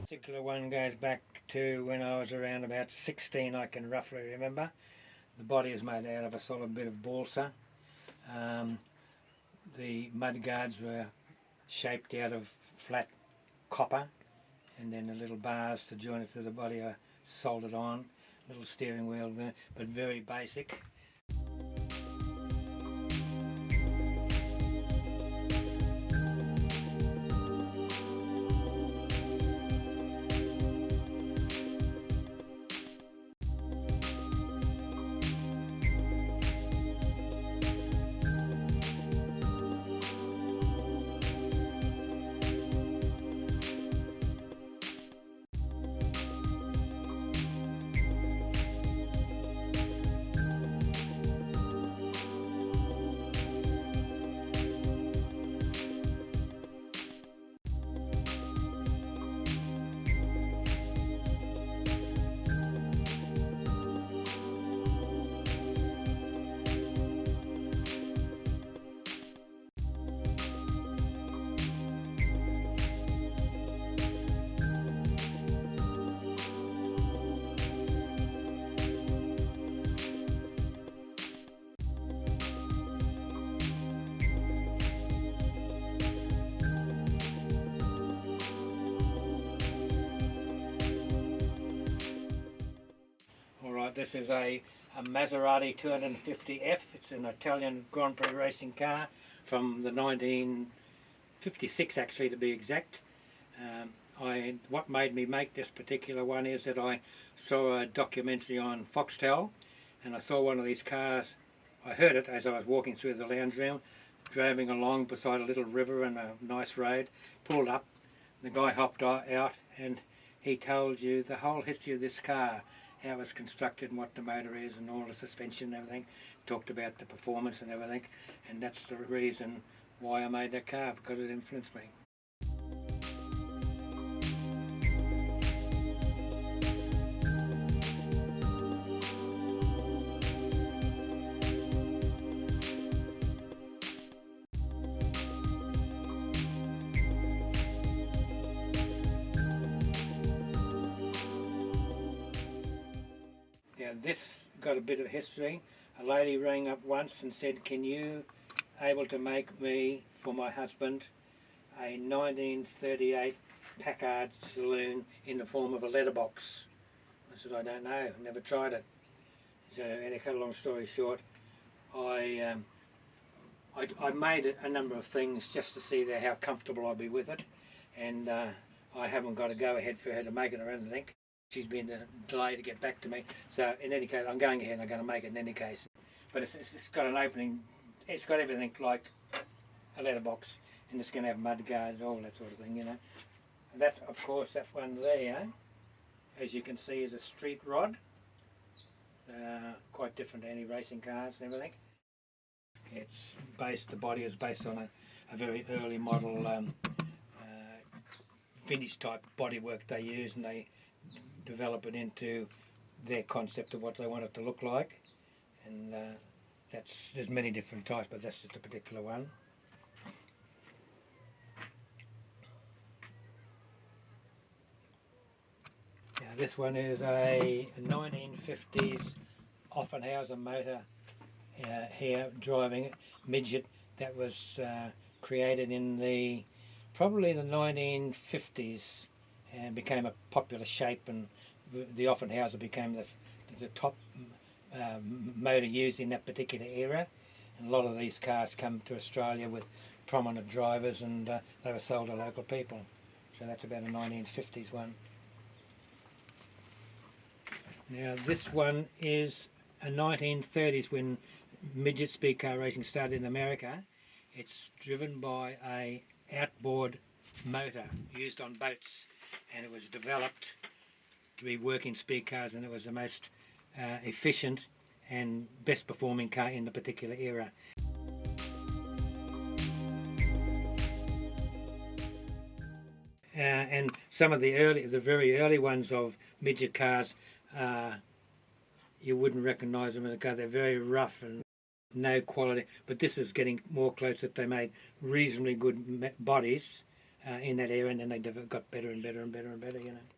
particular one goes back to when I was around about 16, I can roughly remember. The body is made out of a solid bit of balsa. The mudguards were shaped out of flat copper, and then the little bars to join it to the body are soldered on. Little steering wheel, but very basic. This is a Maserati 250F. It's an Italian Grand Prix racing car from the 1956, actually, to be exact. What made me make this particular one is that I saw a documentary on Foxtel, and I saw one of these cars. I heard it as I was walking through the lounge room, driving along beside a little river and a nice road, pulled up. The guy hopped out and he told you the whole history of this car, how it's constructed and what the motor is and all the suspension and everything. Talked about the performance and everything, and that's the reason why I made that car, because it influenced me. Now this got a bit of history. A lady rang up once and said, "Can you able to make me, for my husband, a 1938 Packard saloon in the form of a letterbox?" I said, "I don't know, I've never tried it." So, to cut a long story short, I made a number of things just to see how comfortable I'd be with it, and I haven't got a go-ahead for her to make it or anything. She's been delayed to get back to me, so in any case I'm going ahead and I'm going to make it in any case. But it's got an opening, it's got everything like a letterbox, and it's going to have mud guards, all that sort of thing, you know. And that, of course, that one there, as you can see, is a street rod, quite different to any racing cars and everything. It's based, the body is based on a very early model vintage type bodywork they use, and they develop it into their concept of what they want it to look like, and there's many different types, but that's just a particular one. Now this one is a 1950s Offenhauser motor here, driving midget, that was created in probably the 1950s, and became a popular shape, and the Offenhauser became the top motor used in that particular era. And a lot of these cars come to Australia with prominent drivers, and they were sold to local people. So that's about a 1950s one. Now this one is a 1930s, when midget speed car racing started in America. It's driven by a outboard motor used on boats, and it was developed to be working speed cars, and it was the most efficient and best performing car in the particular era. And some of the very early ones of midget cars, you wouldn't recognise them as a car. They're very rough and no quality, but this is getting more close, that they made reasonably good bodies in that area, and then they got better and better and better and better, you know.